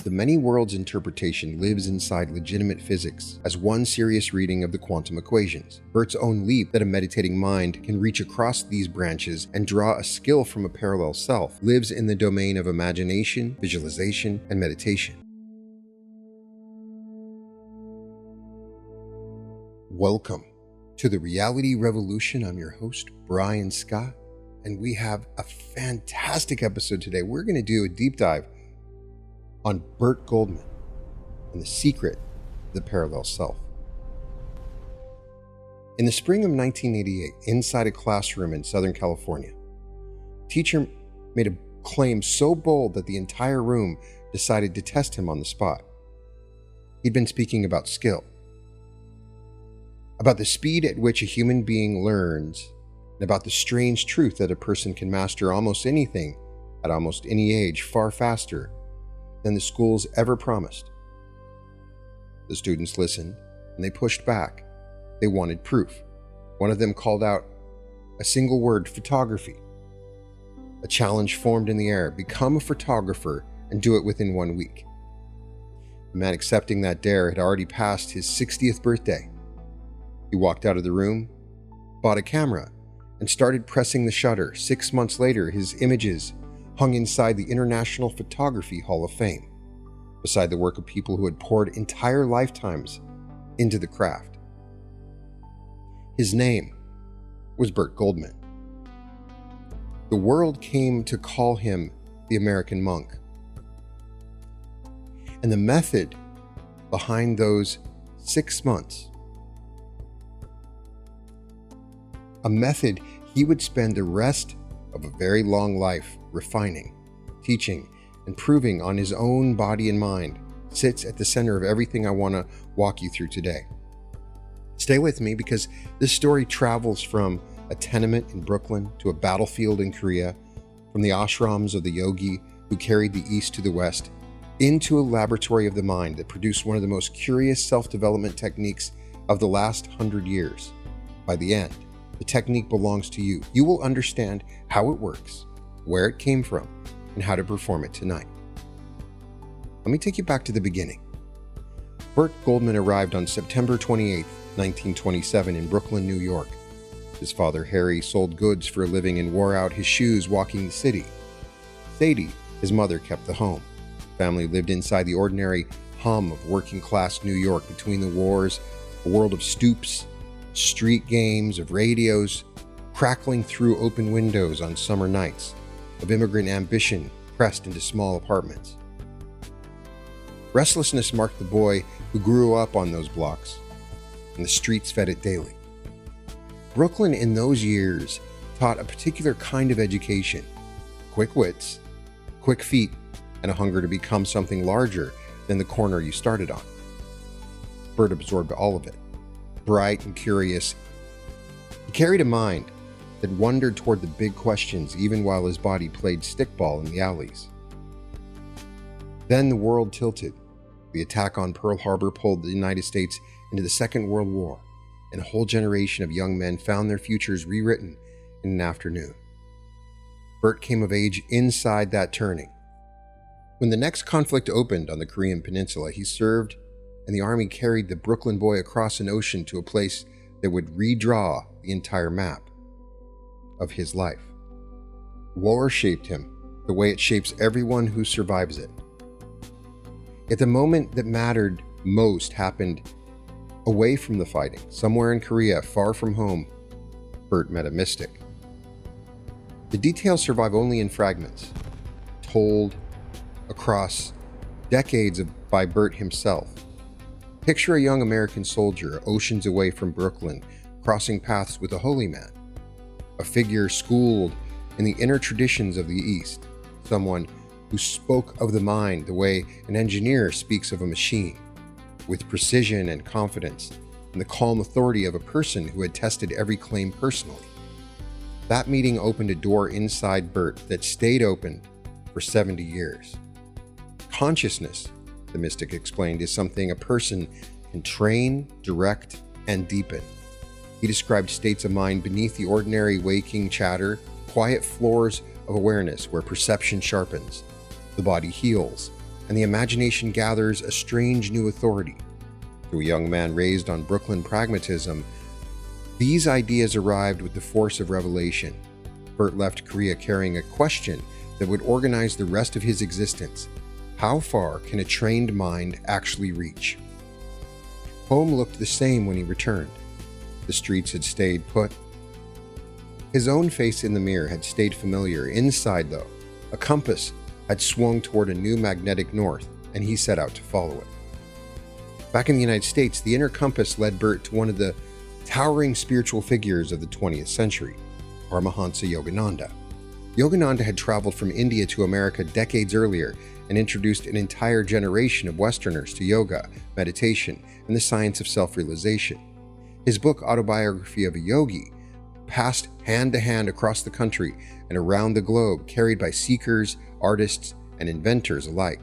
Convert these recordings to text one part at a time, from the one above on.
The many worlds interpretation lives inside legitimate physics as one serious reading of the quantum equations. Burt's own leap that a meditating mind can reach across these branches and draw a skill from a parallel self lives in the domain of imagination, visualization, and meditation. Welcome to the Reality Revolution. I'm your host, Brian Scott, and we have a fantastic episode today. We're going to do a deep dive on Burt Goldman and the secret of the parallel self. In the spring of 1988, inside a classroom in Southern California, a teacher made a claim so bold that the entire room decided to test him on the spot. He'd been speaking about skill, about the speed at which a human being learns, and about the strange truth that a person can master almost anything at almost any age far faster than the schools ever promised. The students listened, and they pushed back. They wanted proof. One of them called out a single word: photography. A challenge formed in the air: become a photographer and do it within 1 week. The man accepting that dare had already passed his 60th birthday. He walked out of the room, bought a camera, and started pressing the shutter. 6 months later, his images hung inside the International Photography Hall of Fame, beside the work of people who had poured entire lifetimes into the craft. His name was Burt Goldman. The world came to call him the American monk. And the method behind those 6 months, a method he would spend the rest of a very long life refining, teaching, and proving on his own body and mind, sits at the center of everything I want to walk you through today. Stay with me, because this story travels from a tenement in Brooklyn to a battlefield in Korea, from the ashrams of the yogi who carried the East to the West, into a laboratory of the mind that produced one of the most curious self-development techniques of the last 100 years. By the end, the technique belongs to you. You will understand how it works, where it came from, and how to perform it tonight. Let me take you back to the beginning. Burt Goldman arrived on September 28, 1927 in Brooklyn, New York. His father, Harry, sold goods for a living and wore out his shoes walking the city. Sadie, his mother, kept the home. The family lived inside the ordinary hum of working-class New York between the wars, a world of stoops, street games, of radios crackling through open windows on summer nights, of immigrant ambition pressed into small apartments. Restlessness marked the boy who grew up on those blocks, and the streets fed it daily. Brooklyn in those years taught a particular kind of education: quick wits, quick feet, and a hunger to become something larger than the corner you started on. Burt absorbed all of it. Bright and curious, he carried a mind that wandered toward the big questions even while his body played stickball in the alleys. Then the world tilted. The attack on Pearl Harbor pulled the United States into the Second World War, and a whole generation of young men found their futures rewritten in an afternoon. Burt came of age inside that turning. When the next conflict opened on the Korean Peninsula, he served, and the Army carried the Brooklyn boy across an ocean to a place that would redraw the entire map of his life. War shaped him the way it shapes everyone who survives it. Yet the moment that mattered most happened away from the fighting. Somewhere in Korea, far from home, Burt met a mystic. The details survive only in fragments, told across decades by Burt himself. Picture a young American soldier oceans away from Brooklyn, crossing paths with a holy man, a figure schooled in the inner traditions of the East, someone who spoke of the mind the way an engineer speaks of a machine, with precision and confidence, and the calm authority of a person who had tested every claim personally. That meeting opened a door inside Burt that stayed open for 70 years. Consciousness, the mystic explained, is something a person can train, direct, and deepen. He described states of mind beneath the ordinary waking chatter, quiet floors of awareness where perception sharpens, the body heals, and the imagination gathers a strange new authority. To a young man raised on Brooklyn pragmatism, these ideas arrived with the force of revelation. Burt left Korea carrying a question that would organize the rest of his existence. How far can a trained mind actually reach? Home looked the same when he returned. The streets had stayed put. His own face in the mirror had stayed familiar. Inside, though, a compass had swung toward a new magnetic north, and he set out to follow it. Back in the United States, the inner compass led Burt to one of the towering spiritual figures of the 20th century, Paramahansa Yogananda. Yogananda had traveled from India to America decades earlier and introduced an entire generation of Westerners to yoga, meditation, and the science of self-realization. His book, Autobiography of a Yogi, passed hand to hand across the country and around the globe, carried by seekers, artists, and inventors alike.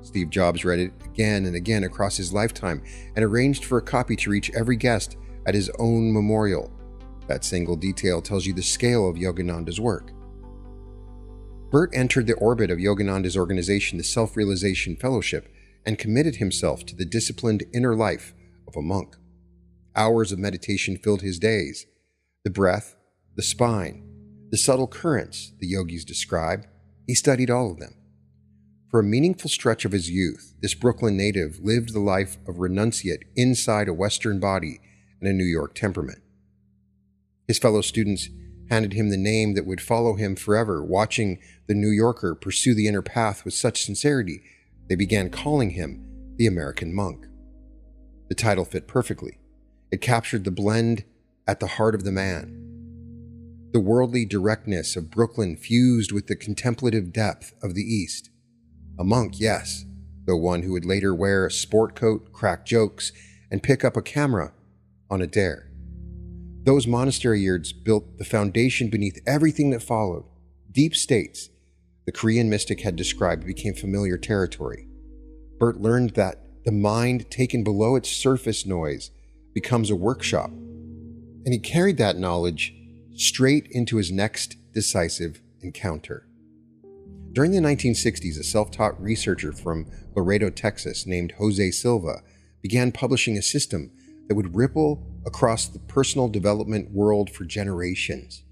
Steve Jobs read it again and again across his lifetime and arranged for a copy to reach every guest at his own memorial. That single detail tells you the scale of Yogananda's work. Burt entered the orbit of Yogananda's organization, the Self-Realization Fellowship, and committed himself to the disciplined inner life of a monk. Hours of meditation filled his days. The breath, the spine, the subtle currents the yogis describe, he studied all of them. For a meaningful stretch of his youth, this Brooklyn native lived the life of renunciate inside a Western body and a New York temperament. His fellow students handed him the name that would follow him forever. Watching the New Yorker pursue the inner path with such sincerity, they began calling him the American monk. The title fit perfectly. It captured the blend at the heart of the man. The worldly directness of Brooklyn fused with the contemplative depth of the East. A monk, yes, though one who would later wear a sport coat, crack jokes, and pick up a camera on a dare. Those monastery years built the foundation beneath everything that followed. Deep states, the Korean mystic had described, became familiar territory. Burt learned that the mind taken below its surface noise becomes a workshop, and he carried that knowledge straight into his next decisive encounter. During the 1960s, a self-taught researcher from Laredo, Texas, named Jose Silva, began publishing a system that would ripple across the personal development world for generations.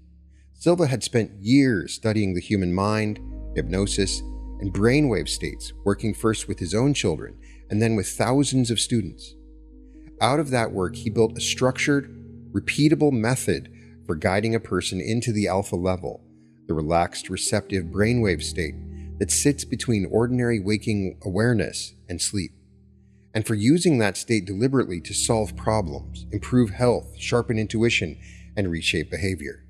Silva had spent years studying the human mind, hypnosis, and brainwave states, working first with his own children and then with thousands of students. Out of that work, he built a structured, repeatable method for guiding a person into the alpha level, the relaxed, receptive brainwave state that sits between ordinary waking awareness and sleep, and for using that state deliberately to solve problems, improve health, sharpen intuition, and reshape behavior.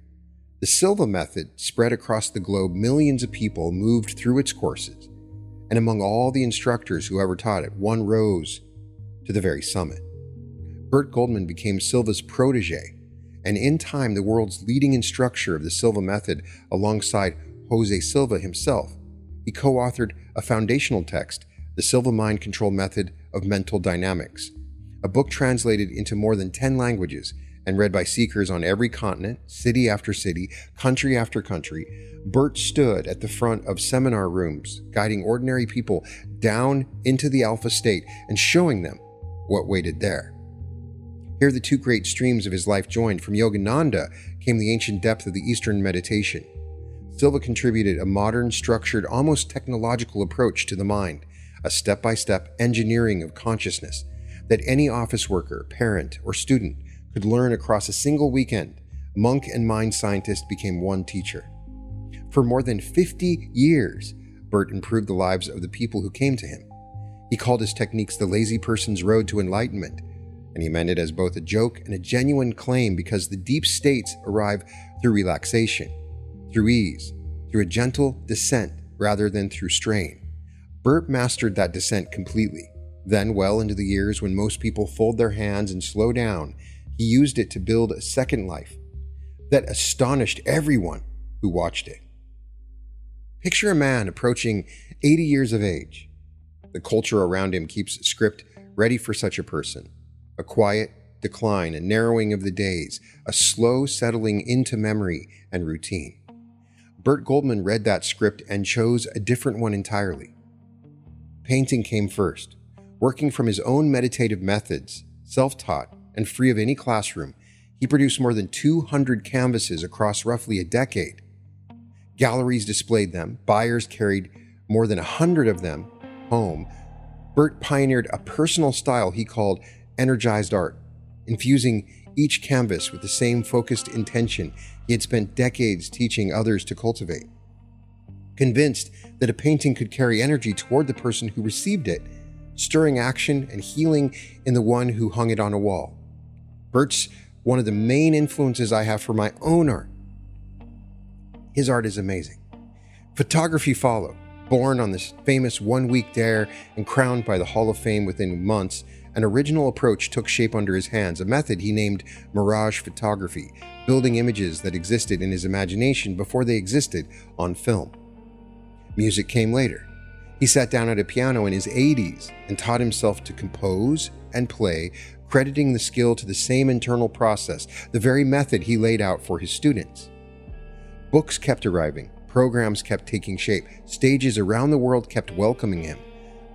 The Silva Method spread across the globe. Millions of people moved through its courses, and among all the instructors who ever taught it, one rose to the very summit. Burt Goldman became Silva's protege, and in time the world's leading instructor of the Silva Method alongside Jose Silva himself. He co-authored a foundational text, The Silva Mind Control Method of Mental Dynamics, a book translated into more than 10 languages and read by seekers on every continent, city after city, country after country. Burt stood at the front of seminar rooms, guiding ordinary people down into the alpha state and showing them what waited there. Here the two great streams of his life joined. From Yogananda came the ancient depth of the Eastern meditation. Silva contributed a modern, structured, almost technological approach to the mind, a step-by-step engineering of consciousness that any office worker, parent, or student could learn across a single weekend. Monk and mind scientist became one teacher. For more than 50 years, Burt improved the lives of the people who came to him. He called his techniques the lazy person's road to enlightenment, and he meant it as both a joke and a genuine claim because the deep states arrive through relaxation, through ease, through a gentle descent rather than through strain. Burt mastered that descent completely. Then, well into the years when most people fold their hands and slow down, he used it to build a second life that astonished everyone who watched it. Picture a man approaching 80 years of age. The culture around him keeps a script ready for such a person. A quiet decline, a narrowing of the days, a slow settling into memory and routine. Burt Goldman read that script and chose a different one entirely. painting came first. Working from his own meditative methods, self-taught and free of any classroom, he produced more than 200 canvases across roughly a decade. Galleries displayed them, buyers carried more than 100 of them home. Burt pioneered a personal style he called energized art, infusing each canvas with the same focused intention he had spent decades teaching others to cultivate. Convinced that a painting could carry energy toward the person who received it, stirring action and healing in the one who hung it on a wall. Burt's one of the main influences I have for my own art. His art is amazing. Photography followed. Born on this famous one-week dare and crowned by the Hall of Fame within months, an original approach took shape under his hands, a method he named mirage photography, building images that existed in his imagination before they existed on film. Music came later. He sat down at a piano in his 80s and taught himself to compose and play, crediting the skill to the same internal process, the very method he laid out for his students. Books kept arriving, programs kept taking shape, stages around the world kept welcoming him.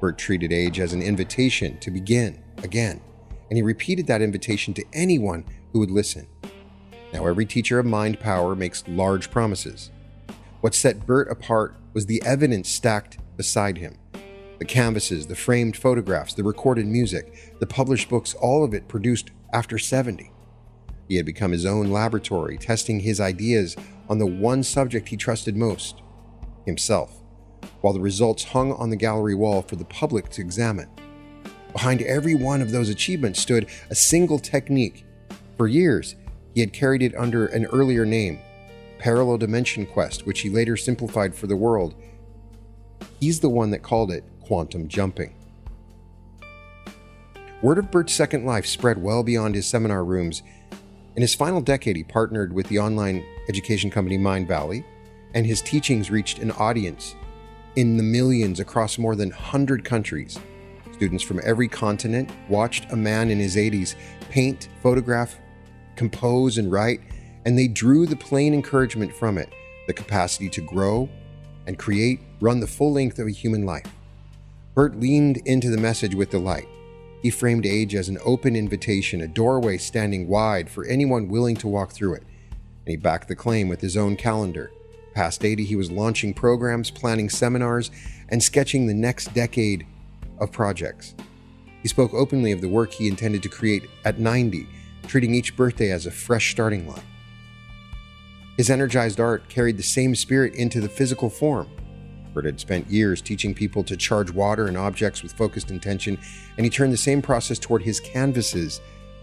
Burt treated age as an invitation to begin again, and he repeated that invitation to anyone who would listen. Now, every teacher of mind power makes large promises. What set Burt apart was the evidence stacked beside him. The canvases, the framed photographs, the recorded music, the published books, all of it produced after 70. He had become his own laboratory, testing his ideas on the one subject he trusted most, himself, while the results hung on the gallery wall for the public to examine. Behind every one of those achievements stood a single technique. For years, he had carried it under an earlier name, Parallel Dimension Quest, which he later simplified for the world. He's the one that called it quantum jumping. Word of Burt's second life spread well beyond his seminar rooms. In his final decade, he partnered with the online education company Mind Valley, and his teachings reached an audience in the millions across more than 100 countries. Students from every continent watched a man in his 80s paint, photograph, compose, and write, and they drew the plain encouragement from it, the capacity to grow and create, run the full length of a human life. Burt leaned into the message with delight. He framed age as an open invitation, a doorway standing wide for anyone willing to walk through it. And he backed the claim with his own calendar. Past 80, he was launching programs, planning seminars, and sketching the next decade of projects. He spoke openly of the work he intended to create at 90, treating each birthday as a fresh starting line. His energized art carried the same spirit into the physical form. Burt had spent years teaching people to charge water and objects with focused intention, and he turned the same process toward his canvases,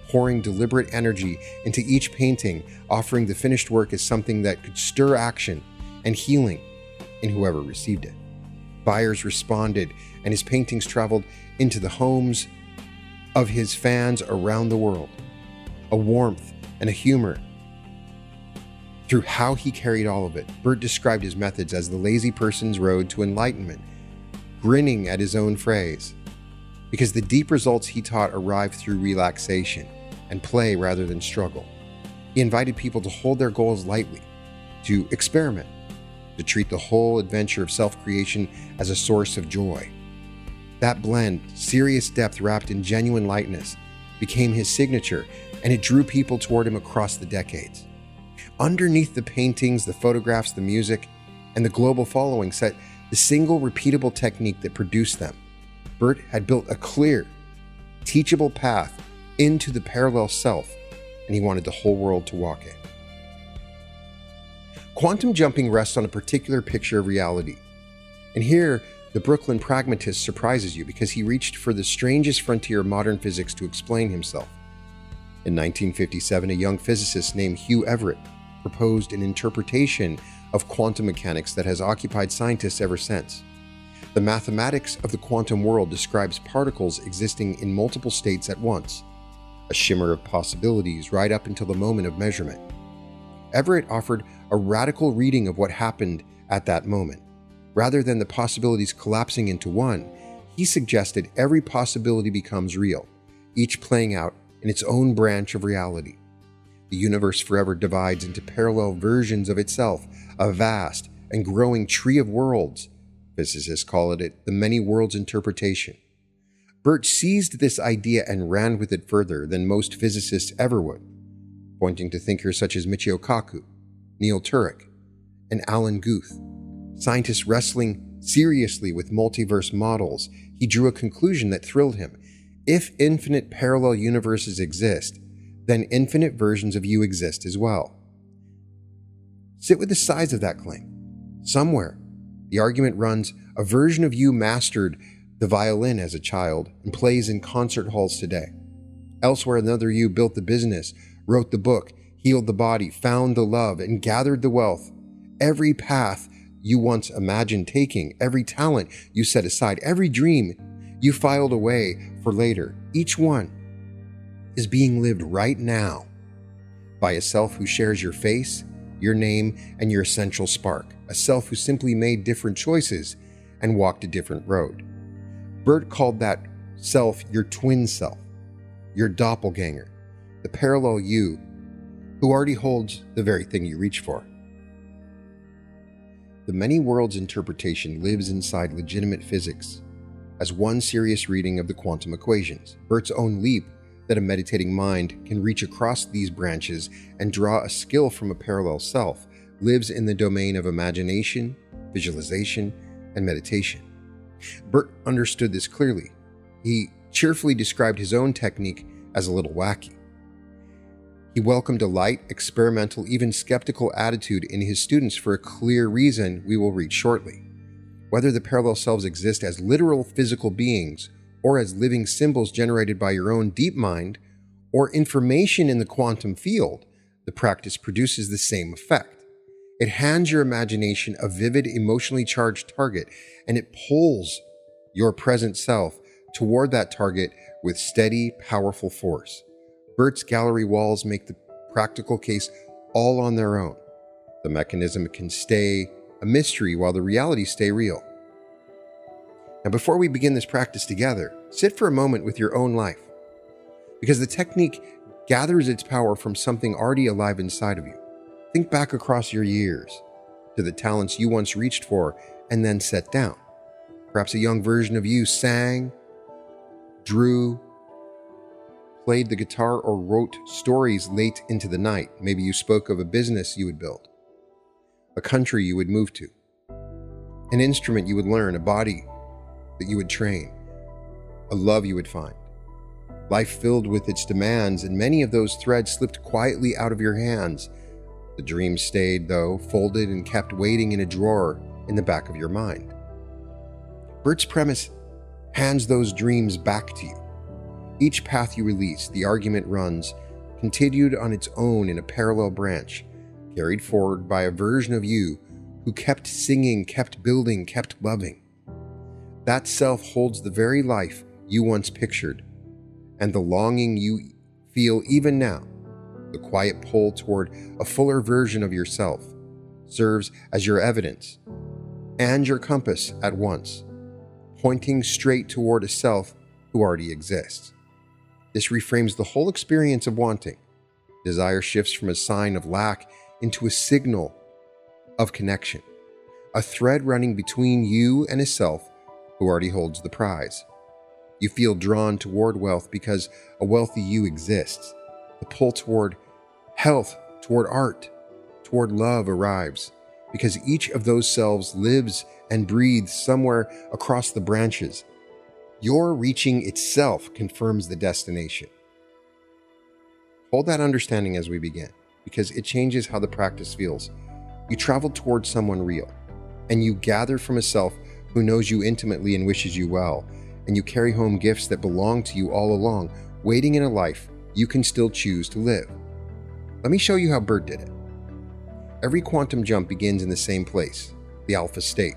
pouring deliberate energy into each painting, offering the finished work as something that could stir action and healing in whoever received it. Buyers responded, and his paintings traveled into the homes of his fans around the world. A warmth and a humor through how he carried all of it. Burt described his methods as the lazy person's road to enlightenment, grinning at his own phrase, because the deep results he taught arrived through relaxation and play rather than struggle. He invited people to hold their goals lightly, to experiment, to treat the whole adventure of self-creation as a source of joy. That blend, serious depth wrapped in genuine lightness, became his signature, and it drew people toward him across the decades. Underneath the paintings, the photographs, the music, and the global following sat the single repeatable technique that produced them. Burt had built a clear, teachable path into the parallel self, and he wanted the whole world to walk it. Quantum jumping rests on a particular picture of reality. And here, the Brooklyn pragmatist surprises you because he reached for the strangest frontier of modern physics to explain himself. In 1957, a young physicist named Hugh Everett proposed an interpretation of quantum mechanics that has occupied scientists ever since. The mathematics of the quantum world describes particles existing in multiple states at once, a shimmer of possibilities right up until the moment of measurement. Everett offered a radical reading of what happened at that moment. Rather than the possibilities collapsing into one, he suggested every possibility becomes real, each playing out in its own branch of reality. The universe forever divides into parallel versions of itself, a vast and growing tree of worlds Physicists call it the many worlds interpretation. Burt seized this idea and ran with it further than most physicists ever would, pointing to thinkers such as Michio Kaku, Neil Turek, and Alan Guth. Scientists wrestling seriously with multiverse models, he drew a conclusion that thrilled him. If infinite parallel universes exist, then infinite versions of you exist as well. Sit with the size of that claim. Somewhere, the argument runs, a version of you mastered the violin as a child and plays in concert halls today. Elsewhere, another you built the business, wrote the book, healed the body, found the love, and gathered the wealth. Every path you once imagined taking, every talent you set aside, every dream you filed away for later, each one is being lived right now by a self who shares your face, your name, and your essential spark, a self who simply made different choices and walked a different road. Burt called that self your twin self, your doppelganger, the parallel you who already holds the very thing you reach for. The many worlds interpretation lives inside legitimate physics as one serious reading of the quantum equations, Burt's own leap that a meditating mind can reach across these branches and draw a skill from a parallel self lives in the domain of imagination, visualization, and meditation. Burt understood this clearly. He cheerfully described his own technique as a little wacky. He welcomed a light, experimental, even skeptical attitude in his students for a clear reason we will reach shortly. Whether the parallel selves exist as literal physical beings or as living symbols generated by your own deep mind or information in the quantum field, the practice produces the same effect. It hands your imagination a vivid, emotionally charged target, and it pulls your present self toward that target with steady, powerful force. Burt's gallery walls make the practical case all on their own. The mechanism can stay a mystery while the realities stay real. Now, before we begin this practice together, sit for a moment with your own life, because the technique gathers its power from something already alive inside of you. Think back across your years to the talents you once reached for and then set down. Perhaps a young version of you sang, drew, played the guitar, or wrote stories late into the night. Maybe you spoke of a business you would build, a country you would move to, an instrument you would learn, a body that you would train, a love you would find. Life filled with its demands, and many of those threads slipped quietly out of your hands. The dream stayed, though, folded and kept waiting in a drawer in the back of your mind. Burt's premise hands those dreams back to you. Each path you release, the argument runs, continued on its own in a parallel branch, carried forward by a version of you who kept singing, kept building, kept loving. That self holds the very life you once pictured, and the longing you feel even now, the quiet pull toward a fuller version of yourself, serves as your evidence and your compass at once, pointing straight toward a self who already exists. This reframes the whole experience of wanting. Desire shifts from a sign of lack into a signal of connection, a thread running between you and a self who already holds the prize. You feel drawn toward wealth because a wealthy you exists. The pull toward health, toward art, toward love arrives because each of those selves lives and breathes somewhere across the branches. Your reaching itself confirms the destination. Hold that understanding as we begin, because it changes how the practice feels. You travel towards someone real, and you gather from a self who knows you intimately and wishes you well, and you carry home gifts that belong to you all along, waiting in a life you can still choose to live. Let me show you how Burt did it. Every quantum jump begins in the same place, the alpha state.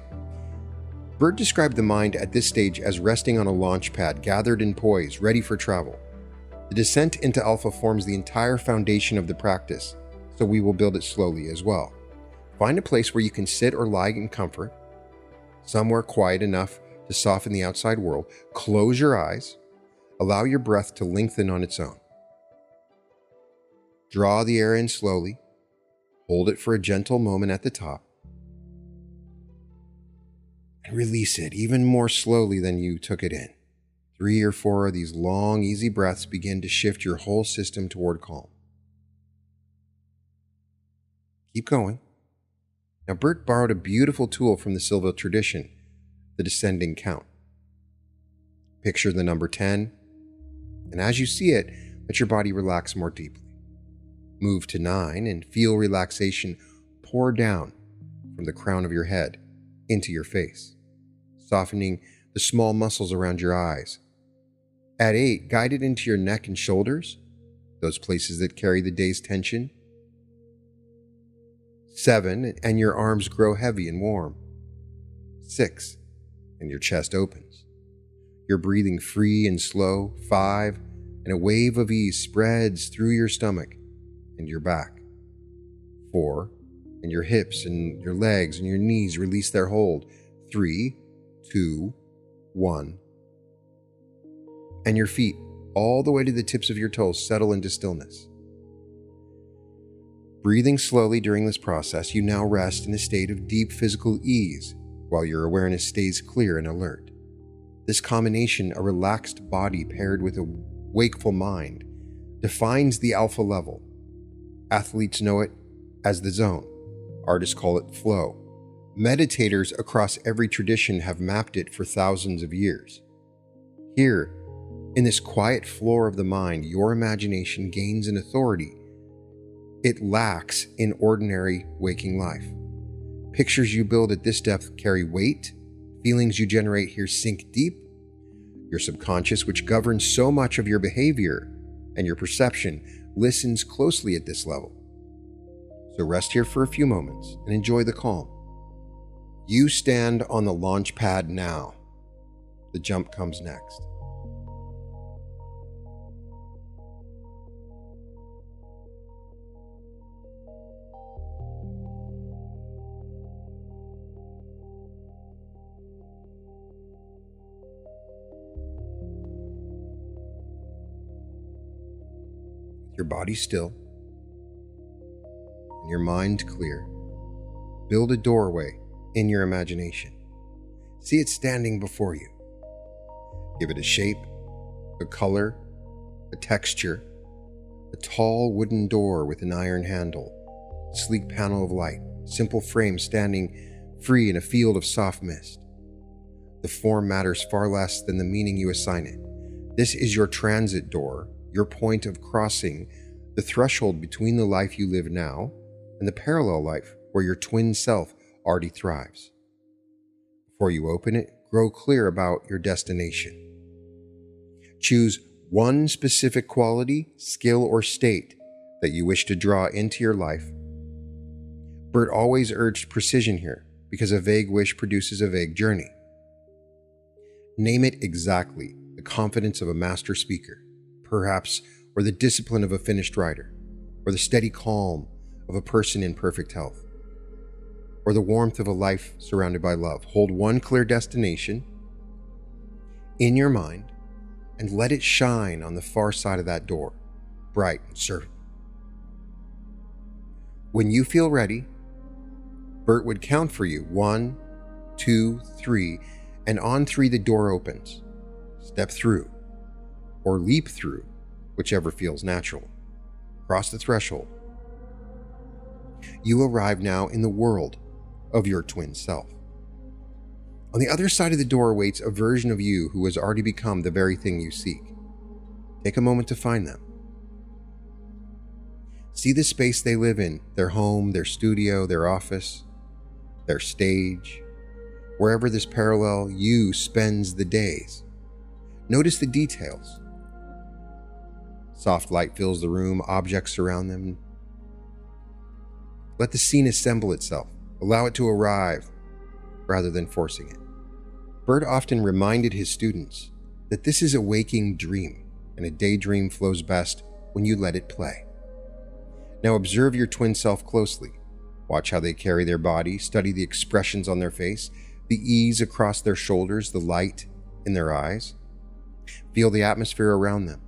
Burt described the mind at this stage as resting on a launch pad, gathered in poise, ready for travel. The descent into alpha forms the entire foundation of the practice, so we will build it slowly as well. Find a place where you can sit or lie in comfort, somewhere quiet enough to soften the outside world. Close your eyes. Allow your breath to lengthen on its own. Draw the air in slowly. Hold it for a gentle moment at the top. and release it even more slowly than you took it in. 3 or 4 of these long, easy breaths begin to shift your whole system toward calm. Keep going. Now, Burt borrowed a beautiful tool from the Silva tradition, the descending count. Picture the number 10, and as you see it, let your body relax more deeply. Move to 9 and feel relaxation pour down from the crown of your head into your face, softening the small muscles around your eyes. At 8, guide it into your neck and shoulders, those places that carry the day's tension. 7, and your arms grow heavy and warm. 6, and your chest opens. You're breathing free and slow. 5, and a wave of ease spreads through your stomach and your back. 4, and your hips and your legs and your knees release their hold. 3, 2, 1. And your feet, all the way to the tips of your toes, settle into stillness. Breathing slowly during this process, you now rest in a state of deep physical ease while your awareness stays clear and alert. This combination, a relaxed body paired with a wakeful mind, defines the alpha level. Athletes know it as the zone. Artists call it flow. Meditators across every tradition have mapped it for thousands of years. Here, in this quiet floor of the mind, your imagination gains an authority it lacks in ordinary waking life. Pictures you build at this depth carry weight. Feelings you generate here sink deep. Your subconscious, which governs so much of your behavior and your perception, listens closely at this level. So rest here for a few moments and enjoy the calm. You stand on the launch pad now. The jump comes next. Your body still, and your mind clear, build a doorway in your imagination. See it standing before you. Give it a shape, a color, a texture, a tall wooden door with an iron handle, a sleek panel of light, simple frame standing free in a field of soft mist. The form matters far less than the meaning you assign it. This is your transit door, your point of crossing the threshold between the life you live now and the parallel life where your twin self already thrives. Before you open it, grow clear about your destination. Choose one specific quality, skill, or state that you wish to draw into your life. Burt always urged precision here because a vague wish produces a vague journey. Name it exactly, the confidence of a master speaker, perhaps, or the discipline of a finished writer, or the steady calm of a person in perfect health, or the warmth of a life surrounded by love. Hold one clear destination in your mind and let it shine on the far side of that door, bright and certain. When you feel ready, Burt would count for you 1, 2, 3, and on 3 the door opens. Step through, or leap through, whichever feels natural. Cross the threshold. You arrive now in the world of your twin self. On the other side of the door waits a version of you who has already become the very thing you seek. Take a moment to find them. See the space they live in, their home, their studio, their office, their stage, wherever this parallel you spends the days. Notice the details. Soft light fills the room, objects surround them. Let the scene assemble itself. Allow it to arrive rather than forcing it. Burt often reminded his students that this is a waking dream, and a daydream flows best when you let it play. Now observe your twin self closely. Watch how they carry their body, study the expressions on their face, the ease across their shoulders, the light in their eyes. Feel the atmosphere around them,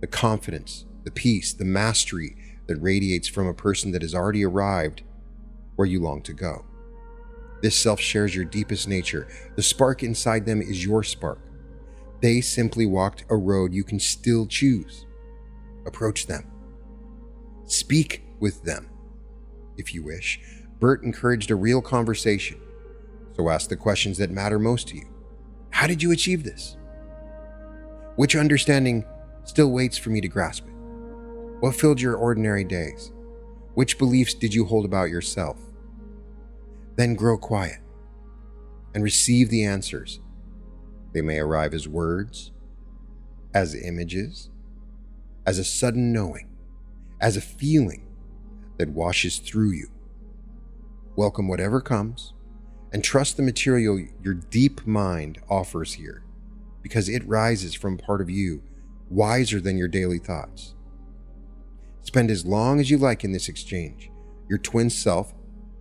the confidence, the peace, the mastery that radiates from a person that has already arrived where you long to go. This self shares your deepest nature. The spark inside them is your spark. They simply walked a road you can still choose. Approach them. Speak with them, if you wish. Burt encouraged a real conversation. So ask the questions that matter most to you. How did you achieve this? Which understanding still waits for me to grasp it? What filled your ordinary days? Which beliefs did you hold about yourself? Then grow quiet and receive the answers. They may arrive as words, as images, as a sudden knowing, as a feeling that washes through you. Welcome whatever comes, and trust the material your deep mind offers here, because it rises from part of you, wiser than your daily thoughts. Spend as long as you like in this exchange. Your twin self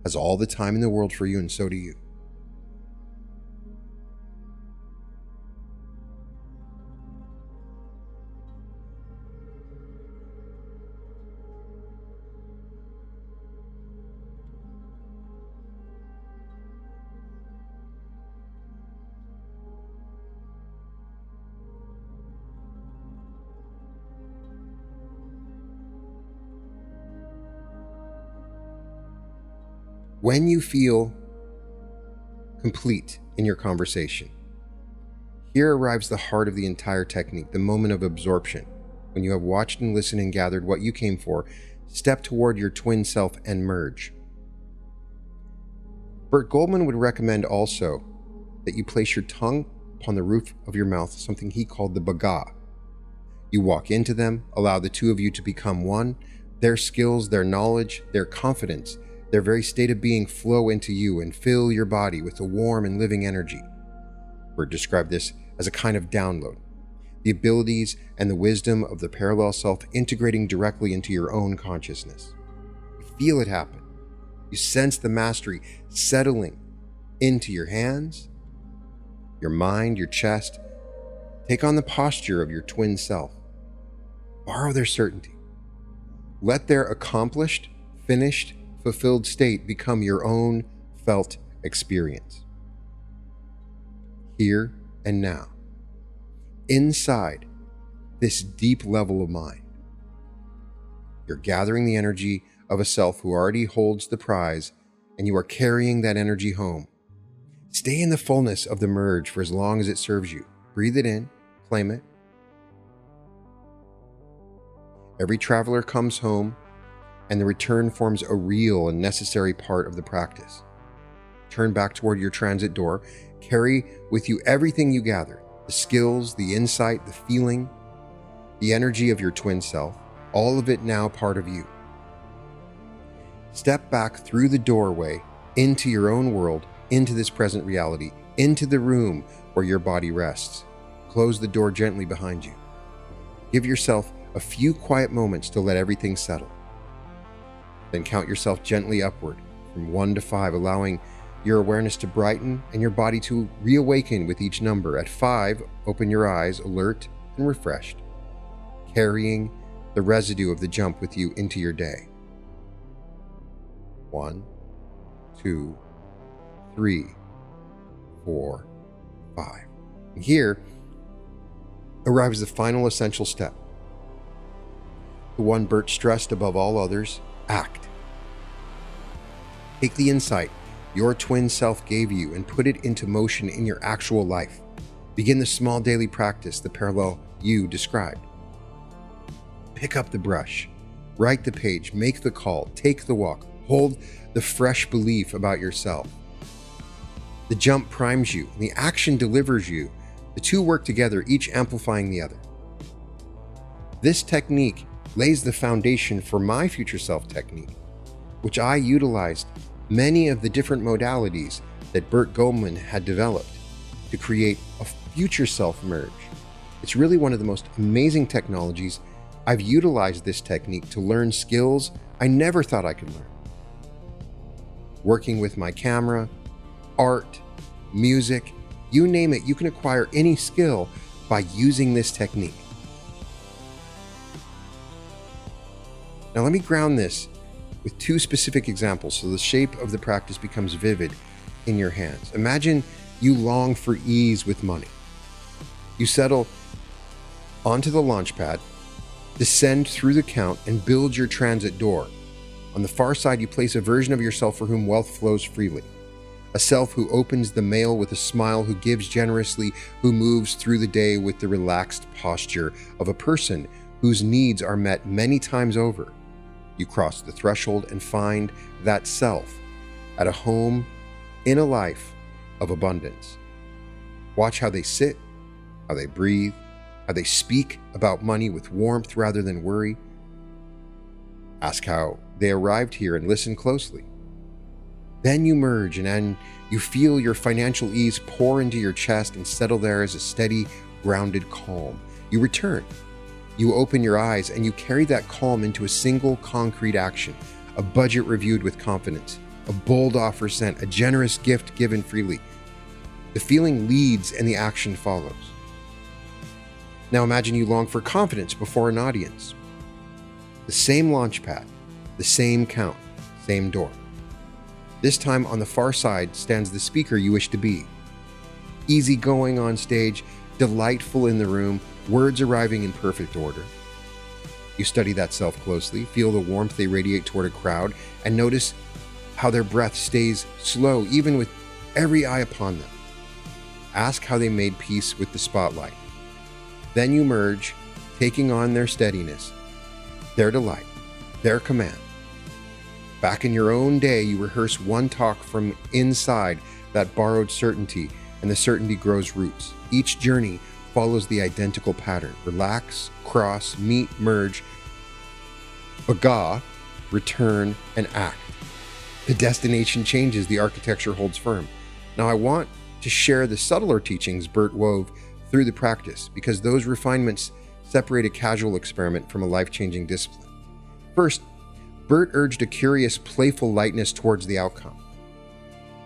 has all the time in the world for you, and so do you. When you feel complete in your conversation, here arrives the heart of the entire technique, the moment of absorption. When you have watched and listened and gathered what you came for, step toward your twin self and merge. Burt Goldman would recommend also that you place your tongue upon the roof of your mouth, something he called the baga. You walk into them, allow the two of you to become one, their skills, their knowledge, their confidence, their very state of being flow into you and fill your body with a warm and living energy. Burt described this as a kind of download, the abilities and the wisdom of the parallel self integrating directly into your own consciousness. You feel it happen. You sense the mastery settling into your hands, your mind, your chest. Take on the posture of your twin self. Borrow their certainty. Let their accomplished, finished, fulfilled state become your own felt experience. Here and now, inside this deep level of mind, you're gathering the energy of a self who already holds the prize, and you are carrying that energy home. Stay in the fullness of the merge for as long as it serves you. Breathe it in, claim it. Every traveler comes home, and the return forms a real and necessary part of the practice. Turn back toward your transit door. Carry with you everything you gathered, the skills, the insight, the feeling, the energy of your twin self, all of it now part of you. Step back through the doorway into your own world, into this present reality, into the room where your body rests. Close the door gently behind you. Give yourself a few quiet moments to let everything settle. Then count yourself gently upward from 1 to 5, allowing your awareness to brighten and your body to reawaken with each number. At 5, open your eyes, alert and refreshed, carrying the residue of the jump with you into your day. 1, 2, 3, 4, 5. And here arrives the final essential step, the one Burt stressed above all others: act. Take the insight your twin self gave you and put it into motion in your actual life. Begin the small daily practice the parallel you described. Pick up the brush, write the page, make the call, take the walk, hold the fresh belief about yourself. The jump primes you, and the action delivers you. The two work together, each amplifying the other. This technique lays the foundation for my future self technique, which I utilized many of the different modalities that Burt Goldman had developed to create a future self merge. It's really one of the most amazing technologies. I've utilized this technique to learn skills I never thought I could learn. Working with my camera, art, music, you name it, you can acquire any skill by using this technique. Now let me ground this with 2 specific examples so the shape of the practice becomes vivid in your hands. Imagine you long for ease with money. You settle onto the launch pad, descend through the count, and build your transit door. On the far side, you place a version of yourself for whom wealth flows freely. A self who opens the mail with a smile, who gives generously, who moves through the day with the relaxed posture of a person whose needs are met many times over. You cross the threshold and find that self at a home in a life of abundance. Watch how they sit, how they breathe, how they speak about money with warmth rather than worry. Ask how they arrived here and listen closely. Then you merge and you feel your financial ease pour into your chest and settle there as a steady, grounded calm. You return. You open your eyes and you carry that calm into a single concrete action, a budget reviewed with confidence, a bold offer sent, a generous gift given freely. The feeling leads and the action follows. Now imagine you long for confidence before an audience. The same launch pad, the same count, same door. This time on the far side stands the speaker you wish to be. Easygoing on stage, delightful in the room, words arriving in perfect order. You study that self closely, feel the warmth they radiate toward a crowd, and notice how their breath stays slow even with every eye upon them. Ask how they made peace with the spotlight. Then you merge, taking on their steadiness, their delight, their command. Back in your own day, you rehearse one talk from inside that borrowed certainty, and the certainty grows roots. Each journey follows the identical pattern. Relax, cross, meet, merge, baga, return, and act. The destination changes, the architecture holds firm. Now I want to share the subtler teachings Burt wove through the practice, because those refinements separate a casual experiment from a life-changing discipline. First, Burt urged a curious, playful lightness towards the outcome.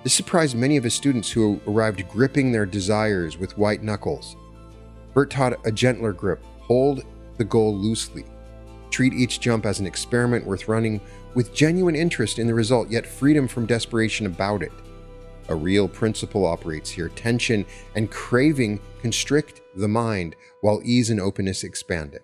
This surprised many of his students who arrived gripping their desires with white knuckles. Burt taught a gentler grip. Hold the goal loosely. Treat each jump as an experiment worth running with genuine interest in the result, yet freedom from desperation about it. A real principle operates here. Tension and craving constrict the mind, while ease and openness expand it.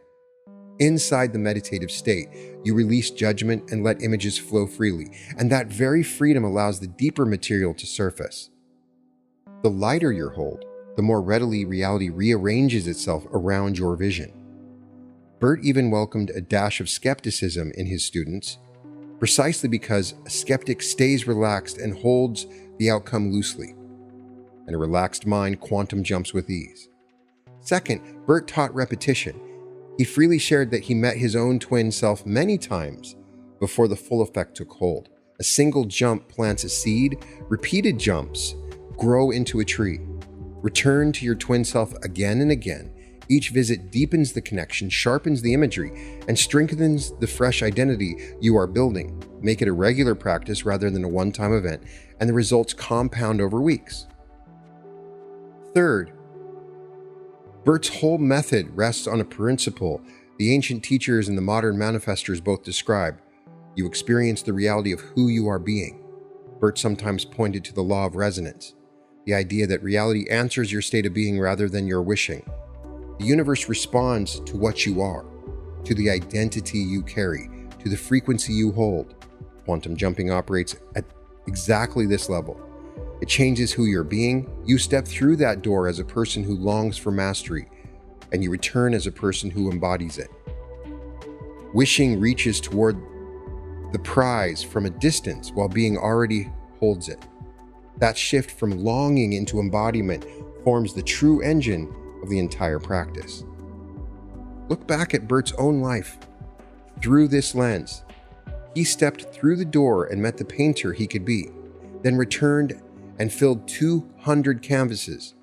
Inside the meditative state, you release judgment and let images flow freely, and that very freedom allows the deeper material to surface. The lighter your hold, the more readily reality rearranges itself around your vision. Burt even welcomed a dash of skepticism in his students, precisely because a skeptic stays relaxed and holds the outcome loosely. In a relaxed mind, quantum jumps with ease. Second, Burt taught repetition. He freely shared that he met his own twin self many times before the full effect took hold. A single jump plants a seed, repeated jumps grow into a tree. Return to your twin self again and again. Each visit deepens the connection, sharpens the imagery, and strengthens the fresh identity you are building. Make it a regular practice rather than a one-time event, and the results compound over weeks. Third, Burt's whole method rests on a principle the ancient teachers and the modern manifestors both describe. You experience the reality of who you are being. Burt sometimes pointed to the law of resonance, the idea that reality answers your state of being rather than your wishing. The universe responds to what you are, to the identity you carry, to the frequency you hold. Quantum jumping operates at exactly this level. It changes who you're being. You step through that door as a person who longs for mastery, and you return as a person who embodies it. Wishing reaches toward the prize from a distance while being already holds it. That shift from longing into embodiment forms the true engine of the entire practice. Look back at Burt's own life through this lens. He stepped through the door and met the painter he could be, then returned and filled 200 canvases.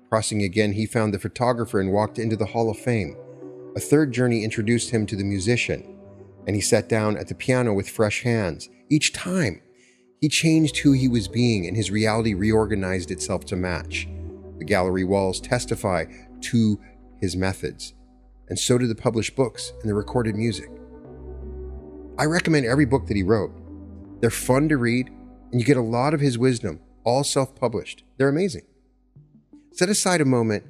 Crossing again, he found the photographer and walked into the Hall of Fame. A third journey introduced him to the musician, and he sat down at the piano with fresh hands. Each time, he changed who he was being, and his reality reorganized itself to match. The gallery walls testify to his methods, and so do the published books and the recorded music. I recommend every book that he wrote. They're fun to read, and you get a lot of his wisdom, all self-published. They're amazing. Set aside a moment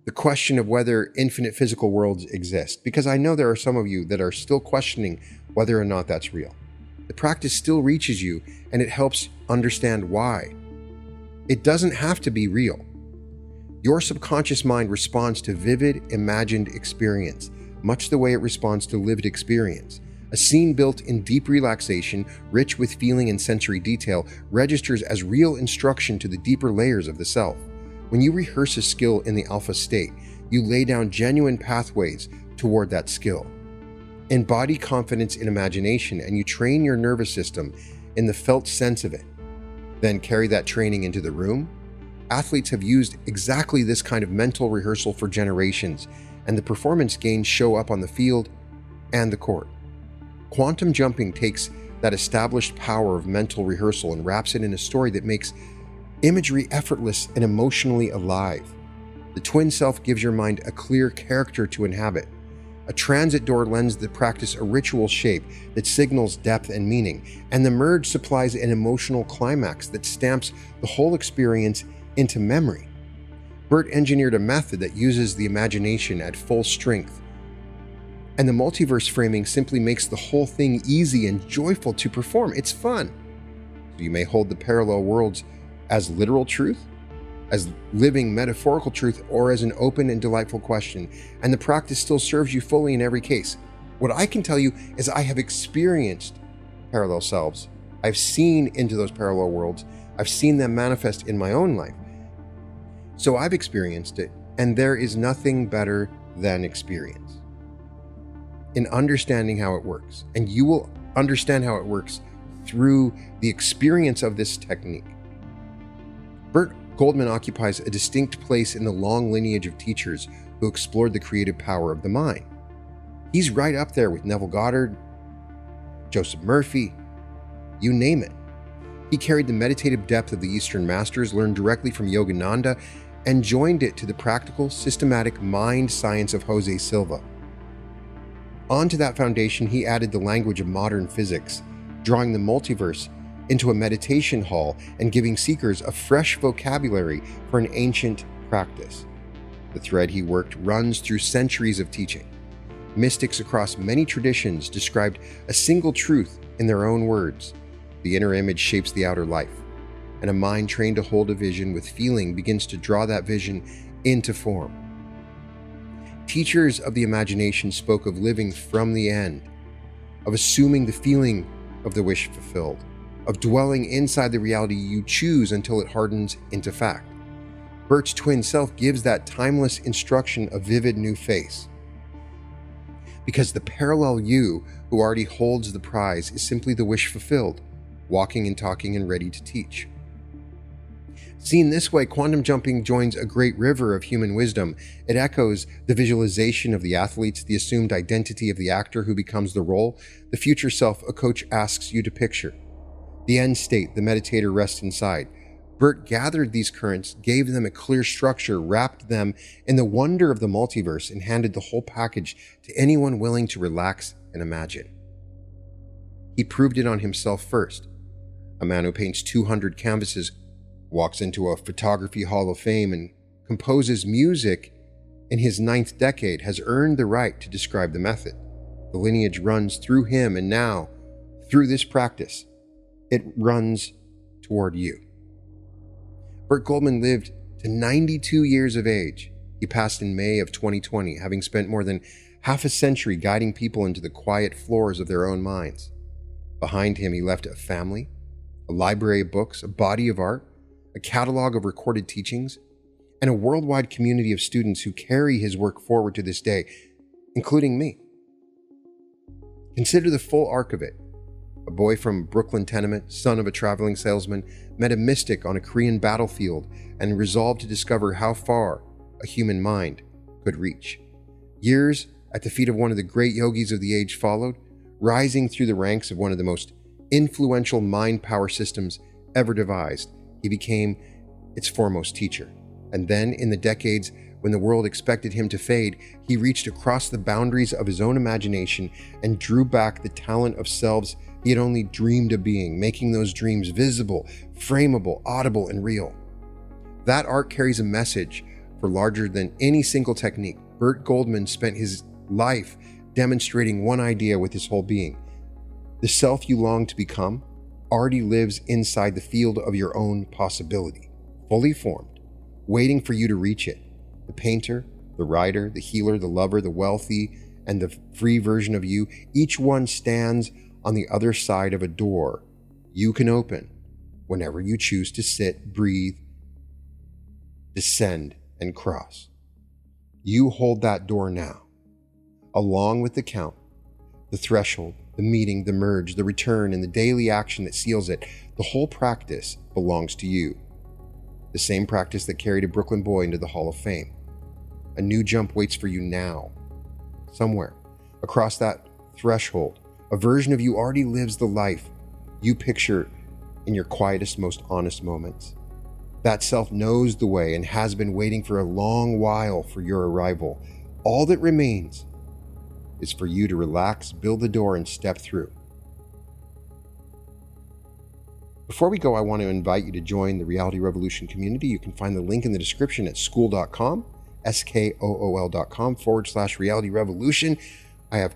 the question of whether infinite physical worlds exist, because I know there are some of you that are still questioning whether or not that's real. The practice still reaches you, and it helps understand why. It doesn't have to be real. Your subconscious mind responds to vivid, imagined experience, much the way it responds to lived experience. A scene built in deep relaxation, rich with feeling and sensory detail, registers as real instruction to the deeper layers of the self. When you rehearse a skill in the alpha state, you lay down genuine pathways toward that skill. Embody confidence in imagination, and you train your nervous system in the felt sense of it. Then carry that training into the room. Athletes have used exactly this kind of mental rehearsal for generations, and the performance gains show up on the field and the court. Quantum jumping takes that established power of mental rehearsal and wraps it in a story that makes imagery effortless and emotionally alive. The twin self gives your mind a clear character to inhabit. A transit door lends the practice a ritual shape that signals depth and meaning, and the merge supplies an emotional climax that stamps the whole experience into memory. Burt engineered a method that uses the imagination at full strength, and the multiverse framing simply makes the whole thing easy and joyful to perform. It's fun. So you may hold the parallel worlds as literal truth, as living metaphorical truth, or as an open and delightful question, and the practice still serves you fully in every case. What I can tell you is I have experienced parallel selves. I've seen into those parallel worlds. I've seen them manifest in my own life. So I've experienced it, and there is nothing better than experience in understanding how it works. And you will understand how it works through the experience of this technique. Burt Goldman occupies a distinct place in the long lineage of teachers who explored the creative power of the mind. He's right up there with Neville Goddard, Joseph Murphy, you name it. He carried the meditative depth of the Eastern masters, learned directly from Yogananda, and joined it to the practical, systematic mind science of Jose Silva. Onto that foundation, he added the language of modern physics, drawing the multiverse into a meditation hall and giving seekers a fresh vocabulary for an ancient practice. The thread he worked runs through centuries of teaching. Mystics across many traditions described a single truth in their own words. The inner image shapes the outer life, and a mind trained to hold a vision with feeling begins to draw that vision into form. Teachers of the imagination spoke of living from the end, of assuming the feeling of the wish fulfilled, of dwelling inside the reality you choose until it hardens into fact. Burt's twin self gives that timeless instruction a vivid new face. Because the parallel you who already holds the prize is simply the wish fulfilled, walking and talking and ready to teach. Seen this way, quantum jumping joins a great river of human wisdom. It echoes the visualization of the athletes, the assumed identity of the actor who becomes the role, the future self a coach asks you to picture. The end state the meditator rests inside. Burt gathered these currents, gave them a clear structure, wrapped them in the wonder of the multiverse, and handed the whole package to anyone willing to relax and imagine. He proved it on himself first. A man who paints 200 canvases, walks into a photography hall of fame, and composes music in his 9th decade has earned the right to describe the method. The lineage runs through him, and now, through this practice, it runs toward you. Burt Goldman lived to 92 years of age. He passed in May of 2020, having spent more than half a century guiding people into the quiet floors of their own minds. Behind him, he left a family, a library of books, a body of art, a catalog of recorded teachings, and a worldwide community of students who carry his work forward to this day, including me. Consider the full arc of it. A boy from Brooklyn tenement, son of a traveling salesman, met a mystic on a Korean battlefield and resolved to discover how far a human mind could reach. Years at the feet of one of the great yogis of the age followed, rising through the ranks of one of the most influential mind power systems ever devised. He became its foremost teacher. And then, in the decades when the world expected him to fade, he reached across the boundaries of his own imagination and drew back the talent of Selves he had only dreamed of being, making those dreams visible, frameable, audible, and real. That art carries a message for larger than any single technique. Burt Goldman spent his life demonstrating one idea with his whole being. The self you long to become already lives inside the field of your own possibility, fully formed, waiting for you to reach it. The painter, the writer, the healer, the lover, the wealthy, and the free version of you, each one stands on the other side of a door you can open whenever you choose to sit, breathe, descend, and cross. You hold that door now, along with the count, the threshold, the meeting, the merge, the return, and the daily action that seals it. The whole practice belongs to you. The same practice that carried a Brooklyn boy into the Hall of Fame. A new jump waits for you now. Somewhere, across that threshold, a version of you already lives the life you picture in your quietest, most honest moments. That self knows the way and has been waiting for a long while for your arrival. All that remains is for you to relax, build the door, and step through. Before we go, I want to invite you to join the Reality Revolution community. You can find the link in the description at skool.com, skool.com/Reality Revolution. I have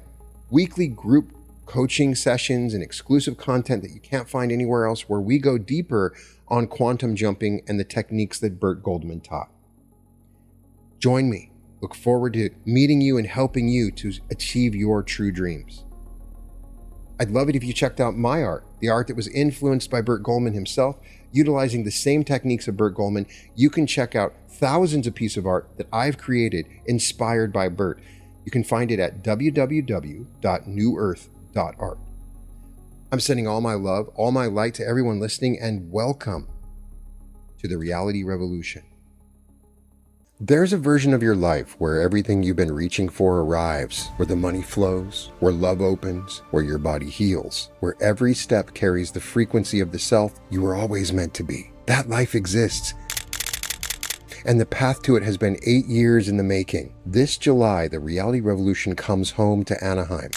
weekly group coaching sessions and exclusive content that you can't find anywhere else, where we go deeper on quantum jumping and the techniques that Burt Goldman taught. Join me. Look forward to meeting you and helping you to achieve your true dreams. I'd love it if you checked out my art, the art that was influenced by Burt Goldman himself, utilizing the same techniques of Burt Goldman. You can check out thousands of pieces of art that I've created inspired by Burt. You can find it at www.newearth.art. I'm sending all my love, all my light to everyone listening, and welcome to the Reality Revolution. There's a version of your life where everything you've been reaching for arrives, where the money flows, where love opens, where your body heals, where every step carries the frequency of the self you were always meant to be. That life exists, and the path to it has been 8 years in the making. This July, the Reality Revolution comes home to Anaheim.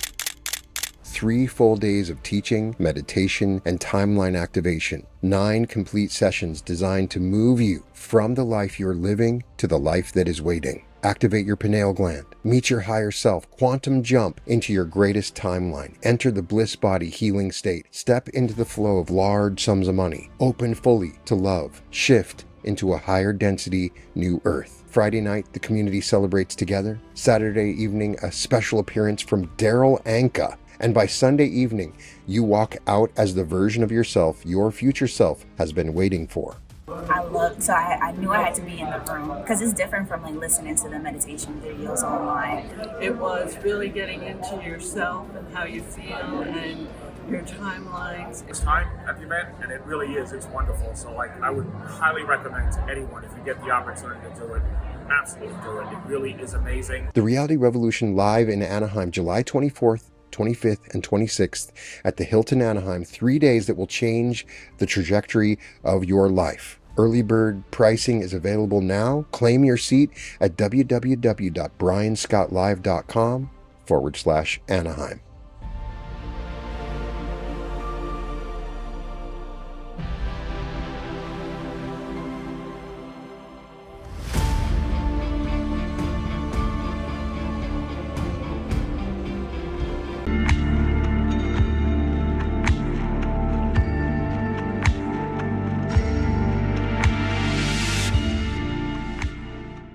3 full days of teaching, meditation, and timeline activation. 9 complete sessions designed to move you from the life you're living to the life that is waiting. Activate your pineal gland, meet your higher self, quantum jump into your greatest timeline, enter the bliss body healing state, step into the flow of large sums of money, open fully to love, shift into a higher density new earth. Friday night, the community celebrates together. Saturday evening, a special appearance from Daryl Anka. And by Sunday evening, you walk out as the version of yourself your future self has been waiting for. I knew I had to be in the room, because it's different from like listening to the meditation videos online. It was really getting into yourself and how you feel and your timelines. It's time at the event, and it really is. It's wonderful. So I would highly recommend to anyone, if you get the opportunity to do it, absolutely do it. It really is amazing. The Reality Revolution live in Anaheim, July 24th, 25th, and 26th at the Hilton Anaheim. 3 days that will change the trajectory of your life. Early bird pricing is available now. Claim your seat at www.brianscottlive.com/Anaheim.